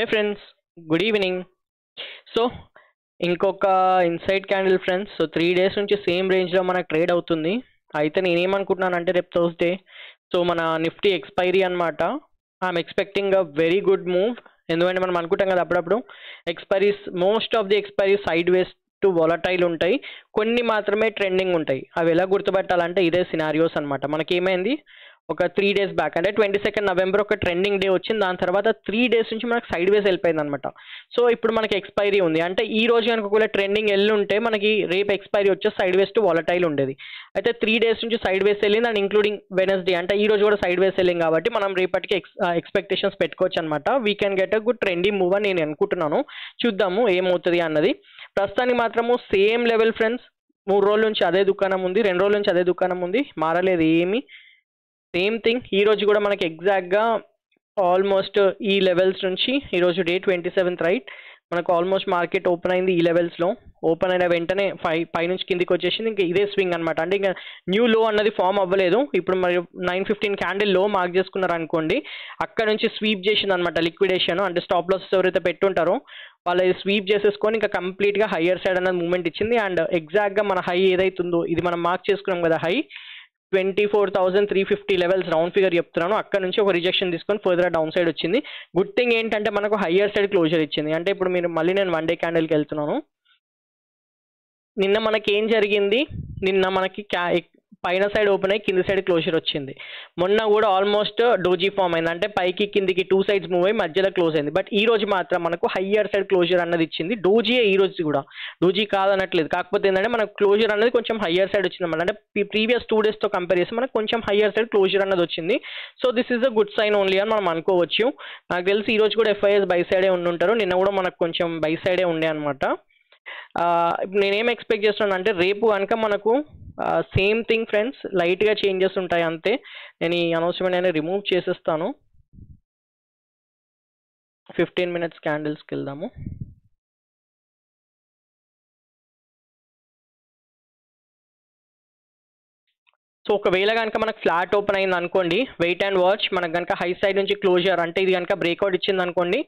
Hey friends, good evening. So ఇంకొక inside candle friends. So 3 days నుంచి same రేంజ్లో మనకు ట్రేడ్ అవుతుంది. అయితే నేనేమనుకుంటున్నానంటే రేపు థర్స్డే సో మన నిఫ్టీ ఎక్స్పైరీ అనమాట. I'm expecting a very good move. ఎందుకంటే మనం అనుకుంటాం కదా అప్పుడప్పుడు expiries, most of the expiry side ways to volatile ఉంటాయి, కొన్ని మాత్రమే ట్రెండింగ్ ఉంటాయి. అవి ఎలా గుర్తుపెట్టాలంటే ఇదే సినారియోస్ అనమాట. మనకేమైంది ఒక 3 days బ్యాక్ అంటే 22 November ఒక ట్రెండింగ్ డే వచ్చింది. దాని తర్వాత 3 days నుంచి మనకు సైడ్ వేస్ వెళ్ళిపోయింది అనమాట. సో ఇప్పుడు మనకి ఎక్స్పైరీ ఉంది అంటే ఈ రోజు కనుక ఒకవేళ ట్రెండింగ్ ఉంటే మనకి రేపు ఎక్స్పైరీ వచ్చే సైడ్ వేస్ టు వాలటైల్ ఉండేది. అయితే 3 days నుంచి సైడ్ వేస్ వెళ్ళింది అండ్ ఇంక్లూడింగ్ వెనస్డే అంటే ఈ రోజు కూడా సైడ్ వేస్ వెళ్ళింది. కాబట్టి మనం రేపటికి ఎక్స్పెక్టేషన్స్ పెట్టుకోవచ్చు అనమాట. We can get a good trendy move అని నేను అనుకుంటున్నాను. చూద్దాము ఏమవుతుంది అన్నది. ప్రస్తుతానికి మాత్రము సేమ్ లెవెల్ ఫ్రెండ్స్. 3 రోజుల నుంచి అదే దుకాణం ఉంది, 2 రోజుల నుంచి అదే దుకాణం ఉంది, మారలేదు ఏమి. సేమ్ థింగ్ ఈ రోజు కూడా మనకి ఎగ్జాక్ట్గా ఆల్మోస్ట్ ఈ లెవెల్స్ నుంచి, ఈరోజు డే 27th రైట్, మనకు ఆల్మోస్ట్ మార్కెట్ ఓపెన్ అయింది ఈ లెవెల్స్లో. ఓపెన్ అయిన వెంటనే పైనుంచి కిందికి వచ్చేసింది. ఇంకా ఇదే స్వింగ్ అనమాట. అంటే ఇంకా న్యూ లో అన్నది ఫామ్ అవ్వలేదు. ఇప్పుడు మరి 9:15 క్యాండిల్ లో మార్క్ చేసుకున్నారు అనుకోండి, అక్కడ నుంచి స్వీప్ చేసింది అనమాట లిక్విడేషన్. అంటే స్టాప్ లాసెస్ ఎవరైతే పెట్టుంటారో వాళ్ళు స్వీప్ చేసేసుకొని ఇంకా కంప్లీట్గా హయ్యర్ సైడ్ అన్నది మూవ్మెంట్ ఇచ్చింది. అండ్ ఎగ్జాక్ట్గా మన హై ఏదైతుందో ఇది మనం మార్క్ చేసుకున్నాం కదా, హై 24,350 లెవెల్స్ రౌండ్ ఫిగర్ చెప్తున్నాను. అక్కడ నుంచి ఒక రిజెక్షన్ తీసుకొని ఫర్దర్ డౌన్ సైడ్ వచ్చింది. గుడ్ థింగ్ ఏంటంటే మనకు హయ్యర్ సైడ్ క్లోజర్ ఇచ్చింది. అంటే ఇప్పుడు మీరు మళ్ళీ నేను 1 day క్యాండిల్కి వెళ్తున్నాను. నిన్న మనకి ఏం జరిగింది, నిన్న మనకి పైన సైడ్ ఓపెన్ అయ్యి కింది సైడ్ క్లోజర్ వచ్చింది. మొన్న కూడా ఆల్మోస్ట్ డోజీ ఫామ్ అయింది. అంటే పైకి కిందికి 2 sides మూవ్ అయ్యి మధ్యలో క్లోజ్ అయింది. బట్ ఈ రోజు మాత్రం మనకు హయ్యర్ సైడ్ క్లోజర్ అన్నది ఇచ్చింది. డోజీయే ఈ రోజు కూడా, డోజీ కాదనట్లేదు. కాకపోతే ఏంటంటే మనకు క్లోజర్ అన్నది కొంచెం హయ్యర్ సైడ్ వచ్చింది అనమాట. అంటే ప్రీవియస్ 2 daysతో కంపేర్ చేస్తే మనకు కొంచెం హయ్యర్ సైడ్ క్లోజర్ అన్నది వచ్చింది. So this is a good sign only అని మనం అనుకోవచ్చు. నాకు తెలిసి ఈ రోజు కూడా ఎఫ్ఐఎస్ బై సైడే ఉండుంటారు. నిన్న కూడా మనకు కొంచెం బై సైడే ఉండే అనమాట. నేనేం ఎక్స్పెక్ట్ చేస్తున్నాను అంటే రేపు కనుక మనకు సేమ్ థింగ్ ఫ్రెండ్స్, లైట్గా చేంజెస్ ఉంటాయి అంతే. నేను ఈ అనౌన్స్మెంట్ అనేది రిమూవ్ చేసేస్తాను. 15 minutes క్యాండిల్స్కి వెళ్దాము. సో ఒకవేళ కనుక మనకు ఫ్లాట్ ఓపెన్ అయింది అనుకోండి, వెయిట్ అండ్ వాచ్. మనకు కనుక హై సైడ్ నుంచి క్లోజర్ అంటే ఇది కనుక బ్రేక్అవుట్ ఇచ్చింది అనుకోండి,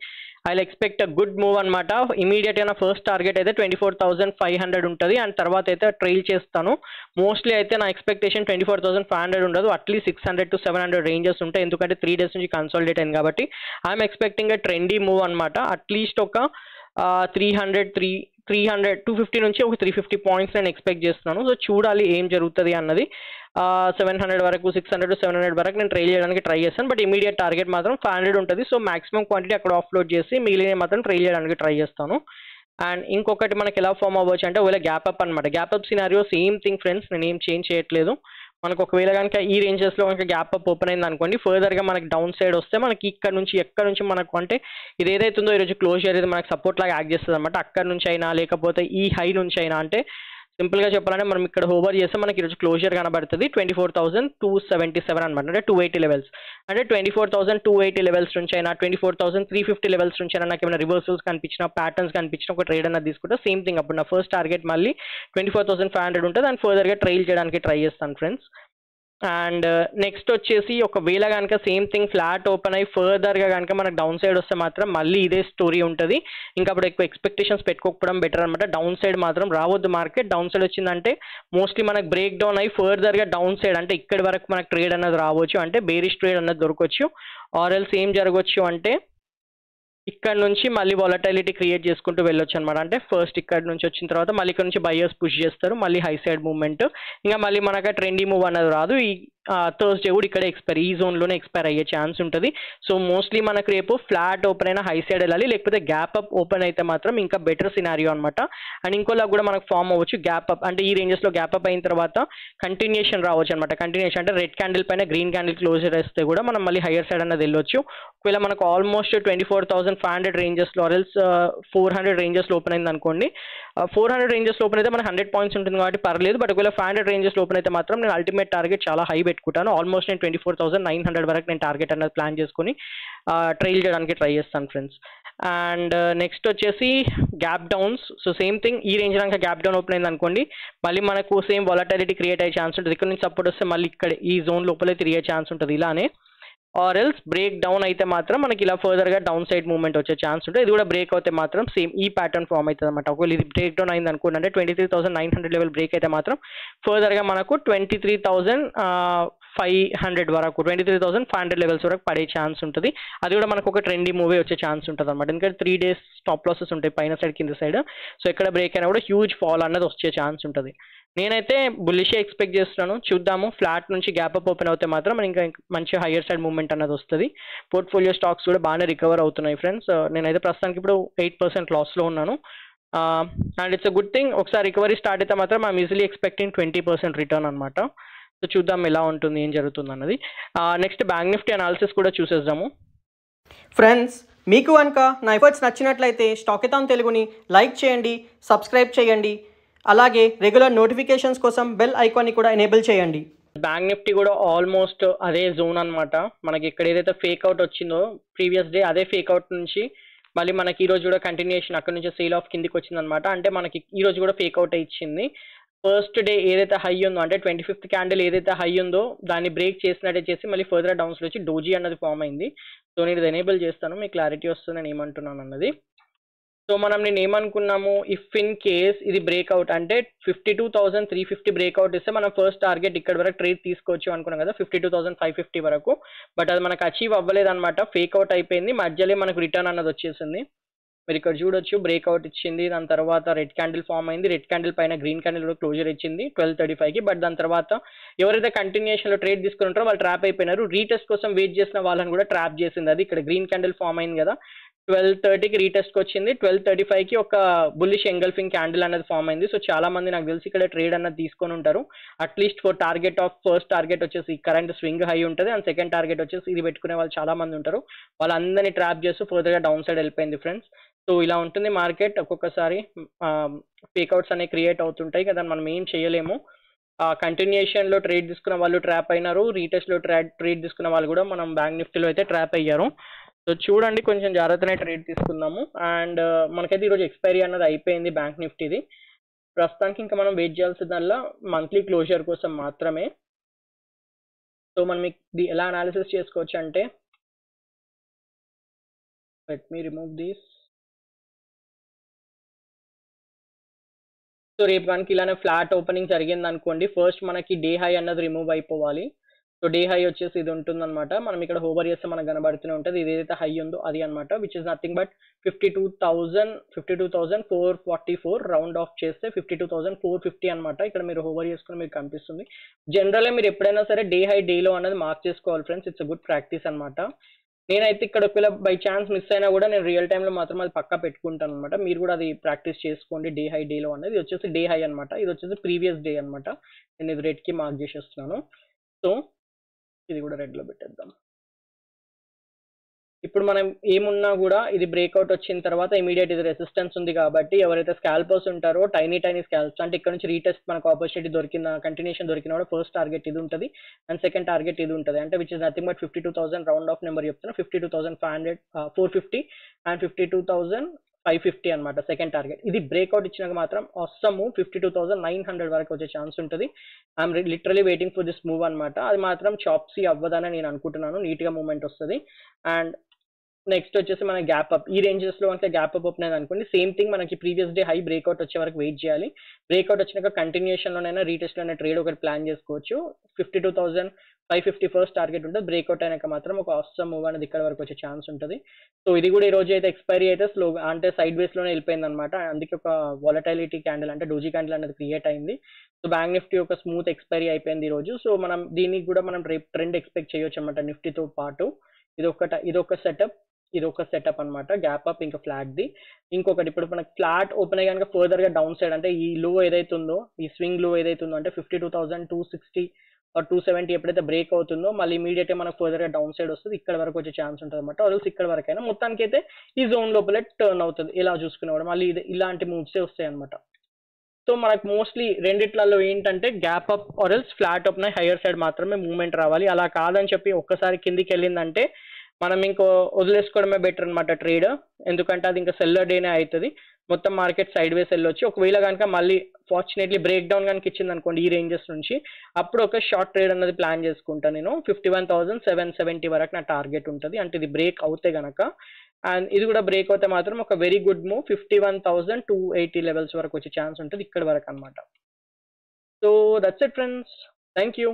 I expect a good move అనమాట. ఇమీడియట్ అయిన ఫస్ట్ టార్గెట్ అయితే 24,500 ఉంటుంది. అండ్ తర్వాత అయితే ట్రైల్ చేస్తాను. మోస్ట్లీ అయితే నా ఎక్స్పెక్టేషన్ 24,500 ఉండదు, అట్లీస్ట్ 600 to 700 రేంజెస్ ఉంటాయి. ఎందుకంటే 3 days నుంచి కన్సాలిడేట్ అయింది కాబట్టి I'm expecting a trendy move అనమాట. అట్లీస్ట్ ఒక 250 నుంచి ఒక 350 పాయింట్స్ నేను ఎక్స్పెక్ట్ చేస్తున్నాను. సో చూడాలి ఏం జరుగుతుంది అన్నది. 700 వరకు, 600 to 700 వరకు నేను ట్రైల్ చేయడానికి ట్రై చేస్తాను. బట్ ఇమీడియట్ టార్గెట్ మాత్రం 500 ఉంటుంది. సో మాక్సిమం క్వాంటిటీ అక్కడ ఆఫ్లోడ్ చేసి మిగిలిన మాత్రం ట్రైల్ చేయడానికి ట్రై చేస్తాను. అండ్ ఇంకొకటి మనకి ఎలా ఫామ్ అవ్వచ్చు అంటే ఒకవేళ గ్యాప్ అప్ అనమాట. Gap up scenario same thing friends, నేను ఏం చేంజ్ చేయట్లేదు. మనకు ఒకవేళ కనుక ఈ రేంజెస్లో కనుక గ్యాప్ అప్ ఓపెన్ అయింది అనుకోండి, ఫర్దర్గా మనకి డౌన్ సైడ్ వస్తే మనకి ఇక్కడ నుంచి ఎక్కడ నుంచి మనకు అంటే ఇది ఏదైతుందో ఈరోజు క్లోజర్ అయితే మనకు సపోర్ట్ లాగా యాక్ట్ చేస్తుంది అనమాట. అక్కడ నుంచి అయినా లేకపోతే ఈ హై నుంచి అయినా, అంటే సింపుల్గా చెప్పాలంటే మనం ఇక్కడ హోవర్ చేస్తే మనకి ఈరోజు క్లోజర్ కనబడుతుంది 24,277 అనమాట. అంటే 280 లెవెల్స్. అంటే 24,280 లెవెల్స్ నుంచి అయినా 24,350 లెవెల్స్ నుంచి అయినా నాకు ఏమైనా రివర్సల్స్ కనిపించిన, ప్యాటర్న్స్ కనిపించిన ఒక ట్రేడ్ అన్నది తీసుకుంటే సేమ్ థింగ్ అప్పుడు నా ఫస్ట్ టార్గెట్ మళ్ళీ 24,500 ఉంటుంది. అండ్ ఫర్దర్గా ట్రైల్ చేయడానికి ట్రై చేస్తాను ఫ్రెండ్స్. అండ్ నెక్స్ట్ వచ్చేసి ఒకవేళ కనుక సేమ్ థింగ్ ఫ్లాట్ ఓపెన్ అయ్యి ఫర్దర్గా కనుక మనకు డౌన్ సైడ్ వస్తే మాత్రం మళ్ళీ ఇదే స్టోరీ ఉంటుంది. ఇంకా అప్పుడు ఎక్కువ ఎక్స్పెక్టేషన్స్ పెట్టుకోకపోవడం బెటర్ అనమాట. డౌన్ సైడ్ మాత్రం రావద్దు మార్కెట్. డౌన్ సైడ్ వచ్చిందంటే మోస్ట్లీ మనకు బ్రేక్ డౌన్ అయ్యి ఫర్దర్గా డౌన్ సైడ్ అంటే ఇక్కడి వరకు మనకు ట్రేడ్ అన్నది రావచ్చు, అంటే బేరిష్ ట్రేడ్ అన్నది దొరకవచ్చు. ఆర్ ఎల్స్ ఏం జరగవచ్చు అంటే ఇక్కడ నుంచి మళ్ళీ వాలటైలిటీ క్రియేట్ చేసుకుంటూ వెళ్ళొచ్చు అనమాట. అంటే ఫస్ట్ ఇక్కడ నుంచి వచ్చిన తర్వాత మళ్ళీ ఇక్కడ నుంచి బయర్స్ పుష్ చేస్తారు, మళ్ళీ హై సైడ్ మూవ్మెంట్. ఇంకా మళ్ళీ మనకు ట్రెండీ మూవ్ అన్నది రాదు. ఈ థర్స్డే కూడా ఇక్కడ ఎక్స్పైర్, ఈ జోన్లోనే ఎక్స్పైర్ అయ్యే ఛాన్స్ ఉంటుంది. సో మోస్ట్లీ మనకు రేపు ఫ్లాట్ ఓపెన్ అయినా హై సైడ్ వెళ్ళాలి, లేకపోతే గ్యాప్ అప్ ఓపెన్ అయితే మాత్రం ఇంకా బెటర్ సినారియో అనమాట. అండ్ ఇంకోలా కూడా మనకు ఫామ్ అవ్వచ్చు గ్యాప్ అప్. అంటే ఈ రేంజెస్లో గ్యాప్ అప్ అయిన తర్వాత కంటిన్యూషన్ రావచ్చు అనమాట. కంటిన్యూషన్ అంటే రెడ్ క్యాండిల్ పైన గ్రీన్ క్యాండిల్ క్లోజర్ వేస్తే కూడా మనం మళ్ళీ హయ్యర్ సైడ్ అన్నది వెళ్ళొచ్చు. ఒకవేళ మనకు ఆల్మోస్ట్ 24,500 రేంజెస్లో ఆర్ఎల్స్ 400 రేంజెస్లో ఓపెన్ అయింది అనుకోండి, 400 రేంజెస్లో ఓపెన్ అయితే మనకు 100 పాయింట్స్ ఉంటుంది కాబట్టి పర్లేదు. బట్ ఒకవేళ 500 రేంజెస్లో ఓపెన్ అయితే మాత్రం నేను అల్టిమేట్ టార్గెట్ చాలా హై పెట్టుకుంటాను. ఆల్మోస్ట్ నేను 24,900 వరకు నేను టార్గెట్ అన్నది ప్లాన్ చేసుకొని ట్రైల్ చేయడానికి ట్రై చేస్తాను ఫ్రెండ్స్. అండ్ నెక్స్ట్ వచ్చేసి gap downs. So same thing, ఈ రేంజ్ కనుక గ్యాప్ డౌన్ ఓపెన్ అయింది అనుకోండి, మళ్ళీ మనకు సేమ్ వాలటాలిటీ క్రియేట్ అయ్యే ఛాన్స్ ఉంటుంది. ఇక్కడ నుంచి సపోర్ట్ వస్తే మళ్ళీ ఇక్కడ ఈ జోన్ లోపలే తిరిగే ఛాన్స్ ఉంటుంది. ఇలానే ఆర్ ఎల్స్ బ్రేక్ డౌన్ అయితే మాత్రం మనకి ఇలా ఫర్దర్గా డౌన్ సైడ్ మూవ్మెంట్ వచ్చే ఛాన్స్ ఉంటుంది. ఇది కూడా బ్రేక్ అవుతే మాత్రం సేమ్ ఈ ప్యాటర్న్ ఫామ్ అవుతుంది అనమాట. ఒకవేళ ఇది బ్రేక్ డౌన్ అయింది అనుకోండి, అంటే 23,900 లెవెల్ బ్రేక్ అయితే మాత్రం ఫర్దర్గా మనకు 23,500 వరకు 23,500 లెవెల్స్ వరకు పడే ఛాన్స్ ఉంటుంది. అది కూడా మనకు ఒక ట్రెండీ మూవీ వచ్చే ఛాన్స్ ఉంటుంది అనమాట. ఎందుకంటే 3 days స్టాప్ లాసెస్ ఉంటాయి పైన సైడ్ కింద సైడ్. సో ఎక్కడ బ్రేక్ అయినా కూడా హ్యూజ్ ఫాల్ అన్నది వచ్చే ఛాన్స్ ఉంటుంది. నేనైతే బుల్లిషే ఎక్స్పెక్ట్ చేస్తున్నాను. చూద్దాము, ఫ్లాట్ నుంచి గ్యాప్ అప్ ఓపెన్ అవుతే మాత్రం ఇంకా మంచి హయ్యర్ సైడ్ మూవ్మెంట్ అన్నది వస్తుంది. పోర్ట్ఫోలియో స్టాక్స్ కూడా బాగానే రికవర్ అవుతున్నాయి ఫ్రెండ్స్. నేనైతే ప్రస్తుతానికి ఇప్పుడు 8% లాస్లో ఉన్నాను. And it's a good thing. ఒకసారి రికవరీ స్టార్ట్ అయితే మాత్రం ఐఎమ్ ఈజీలీ ఎక్స్పెక్టింగ్ 20% రిటర్న్ అనమాట. సో చూద్దాం ఎలా ఉంటుంది, ఏం జరుగుతుంది అన్నది. నెక్స్ట్ బ్యాంక్ నిఫ్టీ అనాలిసిస్ కూడా చూసేద్దాము. ఫ్రెండ్స్, మీకు కనుక నా ఎఫర్ట్స్ నచ్చినట్లయితే స్టాకెథాన్ తెలుగుని లైక్ చేయండి, సబ్స్క్రైబ్ చేయండి, అలాగే రెగ్యులర్ నోటిఫికేషన్స్ కోసం బెల్ ఐకాన్ని కూడా ఎనేబుల్ చేయండి. బ్యాంక్ నిఫ్టీ కూడా ఆల్మోస్ట్ అదే జోన్ అనమాట. మనకి ఇక్కడ ఏదైతే ఫేక్ అవుట్ వచ్చిందో ప్రీవియస్ డే, అదే ఫేక్ అవుట్ నుంచి మళ్ళీ మనకి ఈ రోజు కూడా కంటిన్యూషన్ అక్కడ నుంచి సేల్ ఆఫ్ కిందికి వచ్చింది అనమాట. అంటే మనకి ఈ రోజు కూడా ఫేక్ అవుట్ ఇచ్చింది. ఫస్ట్ డే ఏదైతే హై ఉందో, అంటే 25th క్యాండిల్ ఏదైతే హై ఉందో దాన్ని బ్రేక్ చేసినట్టే చేసి మళ్ళీ ఫర్దర్ డౌన్స్లో వచ్చి డోజీ అన్నది ఫామ్ అయింది. సో నేను ఇది ఎనేబుల్ చేస్తాను, మీకు క్లారిటీ వస్తుంది నేను ఏమంటున్నాను అన్నది. సో నేను ఏమనుకున్నాము, ఇఫ్ ఇన్ కేస్ ఇది బ్రేక్అవుట్ అంటే 52,350 బ్రేక్అవుట్ ఇస్తే మనం ఫస్ట్ టార్గెట్ ఇక్కడ వరకు ట్రేడ్ తీసుకోవచ్చు అనుకున్నాం కదా, 52,550 వరకు. బట్ అది మనకు అచీవ్ అవ్వలేదు అనమాట, ఫేక్ అవుట్ అయిపోయింది. మధ్యలో మనకు రిటర్న్ అన్నది వచ్చేసింది. మీరు ఇక్కడ చూడొచ్చు, బ్రేక్అవుట్ ఇచ్చింది, దాని తర్వాత రెడ్ క్యాండిల్ ఫామ్ అయింది. రెడ్ క్యాండిల్ పైన గ్రీన్ క్యాండిల్ కూడా క్లోజర్ ఇచ్చింది 12:35కి. బట్ దాని తర్వాత ఎవరైతే కంటిన్యూషన్లో ట్రేడ్ తీసుకుని ఉంటారో వాళ్ళు ట్రాప్ అయిపోయినారు. రీటెస్ట్ కోసం వెయిట్ చేసిన వాళ్ళని కూడా ట్రాప్ చేసింది. అది ఇక్కడ గ్రీన్ క్యాండిల్ ఫామ్ అయింది కదా, 12:30కి రీటెస్ట్కి వచ్చింది, 12:35కి ఒక బుల్లిష్ ఎంగల్ఫింగ్ క్యాండిల్ అనేది ఫామ్ అయింది. సో చాలా మంది నాకు తెలిసి ఇక్కడ ట్రేడ్ అన్నది తీసుకొని ఉంటారు. At least for target of first target వచ్చేసి కరెంట్ స్వింగ్ హై ఉంటుంది, అండ్ సెకండ్ టార్గెట్ వచ్చేసి ఇది పెట్టుకునే వాళ్ళు చాలా మంది ఉంటారు. వాళ్ళందరినీ ట్రాప్ చేస్తూ ఫర్దర్గా డౌన్ సైడ్ వెళ్ళిపోయింది ఫ్రెండ్స్. సో ఇలా ఉంటుంది మార్కెట్. ఒక్కొక్కసారి ఫేక్అవుట్స్ అనేవి క్రియేట్ అవుతుంటాయి కదా, మనం ఏం చేయలేము. కంటిన్యూషన్లో ట్రేడ్ తీసుకున్న వాళ్ళు ట్రాప్ అయినారు, రీటెస్ట్లో ట్రేడ్ తీసుకున్న వాళ్ళు కూడా మనం బ్యాంక్ నిఫ్టీలో అయితే ట్రాప్ అయ్యారు. సో చూడండి, కొంచెం జాగ్రత్తనే ట్రేడ్ తీసుకుందాము. అండ్ మనకైతే ఈరోజు ఎక్స్పైరీ అన్నది అయిపోయింది బ్యాంక్ నిఫ్టీది. ప్రస్తుతానికి ఇంకా మనం వెయిట్ చేయాల్సిందల్లా మంత్లీ క్లోజర్ కోసం మాత్రమే. సో మనం ఇది ఎలా అనాలిసిస్ చేసుకోవచ్చు అంటే, let me remove this. So రేపు కనుక ఇలానే ఫ్లాట్ ఓపెనింగ్ జరిగింది అనుకోండి, ఫస్ట్ మనకి డే హై అన్నది రిమూవ్ అయిపోవాలి. సో డే హై వచ్చేసి ఇది ఉంటుందన్నమాట. మనం ఇక్కడ హోవర్ చేస్తే మనకు కనబడుతూనే ఉంటుంది, ఇది ఏదైతే హై ఉందో అది అనమాట, which is nothing but 52,444. Round of చేస్తే 52,450 అనమాట. ఇక్కడ మీరు హోవర్ చేసుకుని మీకు కనిపిస్తుంది. జనరల్గా మీరు ఎప్పుడైనా సరే డే హై డేలో అనేది మార్క్ చేసుకోవాలి friends, it's a good practice అనమాట. నేనైతే ఇక్కడ ఒకవేళ బై ఛాన్స్ మిస్ అయినా కూడా నేను రియల్ టైంలో మాత్రం అది పక్కా పెట్టుకుంటాను అనమాట. మీరు కూడా అది ప్రాక్టీస్ చేసుకోండి డే హై డేలో అనేది. ఇది వచ్చేసి డే హై అనమాట, ఇది వచ్చేసి ప్రీవియస్ డే అనమాట. నేను ఇది రెడ్కి మార్క్ చేసేస్తున్నాను. సో ఇది కూడా రెడ్లో పెట్టేద్దాం. ఇప్పుడు మనం ఏమున్నా కూడా ఇది బ్రేక్అవుట్ వచ్చిన తర్వాత ఇమీడియట్ ఇది రెసిస్టెన్స్ ఉంది కాబట్టి ఎవరైతే స్కాల్పర్స్ ఉంటారో టైనీ స్కాల్ప్స్, అంటే ఇక్కడ నుంచి రీటెస్ట్ మనకు ఆపర్చునిటీ దొరికిన కంటిన్యూషన్ దొరికిన కూడా ఫస్ట్ టార్గెట్ ఇది ఉంటుంది అండ్ సెకండ్ టార్గెట్ ఇది ఉంటుంది. అంటే which is nothing but 52,000 round of number చెప్తున్నా, 52,450 అండ్ 52,550 అనమాట సెకండ్ టార్గెట్. ఇది బ్రేక్అవుట్ ఇచ్చినాక మాత్రం అస్సము 52,900 వరకు వచ్చే ఛాన్స్ ఉంటుంది. I'm literally waiting for this move అనమాట. అది మాత్రం చాప్సీ అవ్వదని నేను అనుకుంటున్నాను, నీట్గా మూవ్మెంట్ వస్తుంది. అండ్ నెక్స్ట్ వచ్చేసి మన గ్యాప్ అప్, ఈ రేంజెస్లో అంటే గ్యాప్ అప్ ఓపెన్ అయింది అనుకోండి, సేమ్ థింగ్ మనకి ప్రీవియస్ డే హై బ్రేక్అవుట్ వచ్చే వరకు వెయిట్ చేయాలి. బ్రేక్అవుట్ వచ్చినాక కంటిన్యూషన్లోనైనా రీటెస్ట్లోనే ట్రేడ్ ఒకటి ప్లాన్ చేసుకోవచ్చు. 52,550 ఫస్ట్ టార్గెట్ ఉంటుంది. బ్రేక్అవుట్ అయినాక మాత్రం ఒక ఆసమ్ మూవ్ అనేది ఇక్కడ వరకు వచ్చే ఛాన్స్ ఉంటుంది. సో ఇది కూడా ఈ రోజు అయితే ఎక్స్పైరీ అయితే స్లోగా అంటే సైడ్ వేస్లోనే వెళ్ళిపోయింది అనమాట. అందుకే ఒక వాలటైలిటీ క్యాండిల్ అంటే డోజీ క్యాండిల్ అనేది క్రియేట్ అయింది. సో బ్యాంక్ నిఫ్టీ ఒక స్మూత్ ఎక్స్పైరీ అయిపోయింది ఈ రోజు. సో మనం దీనికి కూడా మనం రేపు ట్రెండ్ ఎక్స్పెక్ట్ చేయొచ్చు అనమాట నిఫ్టీతో పాటు. ఇది ఒక సెటప్ అనమాట, గ్యాప్ అప్ ఇంకా ఫ్లాట్ ది. ఇంకొకటి ఇప్పుడు మనకి ఫ్లాట్ ఓపెన్ అయ్యి కనుక ఫర్దర్గా డౌన్ సైడ్ అంటే ఈ లో ఏదైతే ఉందో, ఈ స్వింగ్ లో ఏదైతే ఉందో అంటే 52,260 ఆర్ 270 ఎప్పుడైతే బ్రేక్ అవుతుందో మళ్ళీ ఇమీడియట్ గా మనకు ఫర్దర్గా డౌన్ సైడ్ వస్తుంది, ఇక్కడ వరకు వచ్చే ఛాన్స్ ఉంటుంది అనమాట. ఆల్సో ఇక్కడ వరకు అయినా మొత్తానికి అయితే ఈ జోన్ లోపల టర్న్ అవుతుంది. ఇలా చూసుకునేవాడు మళ్ళీ ఇలాంటి మూవ్సే వస్తాయి అనమాట. సో మనకు మోస్ట్లీ రెండిట్లలో ఏంటంటే gap up or else flat open అయ్యి హైయర్ సైడ్ మాత్రమే మూవ్మెంట్ రావాలి. అలా కాదని చెప్పి ఒక్కసారి కిందికి వెళ్ళిందంటే మనం ఇంకో వదిలేసుకోవడమే బెటర్ అనమాట ట్రేడ్. ఎందుకంటే అది ఇంకా సెల్లర్ డేనే అవుతుంది, మొత్తం మార్కెట్ సైడ్ వేస్ వెళ్ళొచ్చు. ఒకవేళ కనుక మళ్ళీ ఫార్చునేట్లీ బ్రేక్ డౌన్ కనుక ఇచ్చింది అనుకోండి ఈ రేంజెస్ నుంచి, అప్పుడు ఒక షార్ట్ ట్రేడ్ అనేది ప్లాన్ చేసుకుంటాను నేను. 51,770 వరకు నా టార్గెట్ ఉంటుంది, అంటే ఇది బ్రేక్ అవుతే గనక. అండ్ ఇది కూడా బ్రేక్ అవుతే మాత్రం ఒక వెరీ గుడ్ మూవ్ 51,280 లెవెల్స్ వరకు వచ్చే ఛాన్స్ ఉంటుంది ఇక్కడ వరకు అనమాట. So that's it friends, thank you.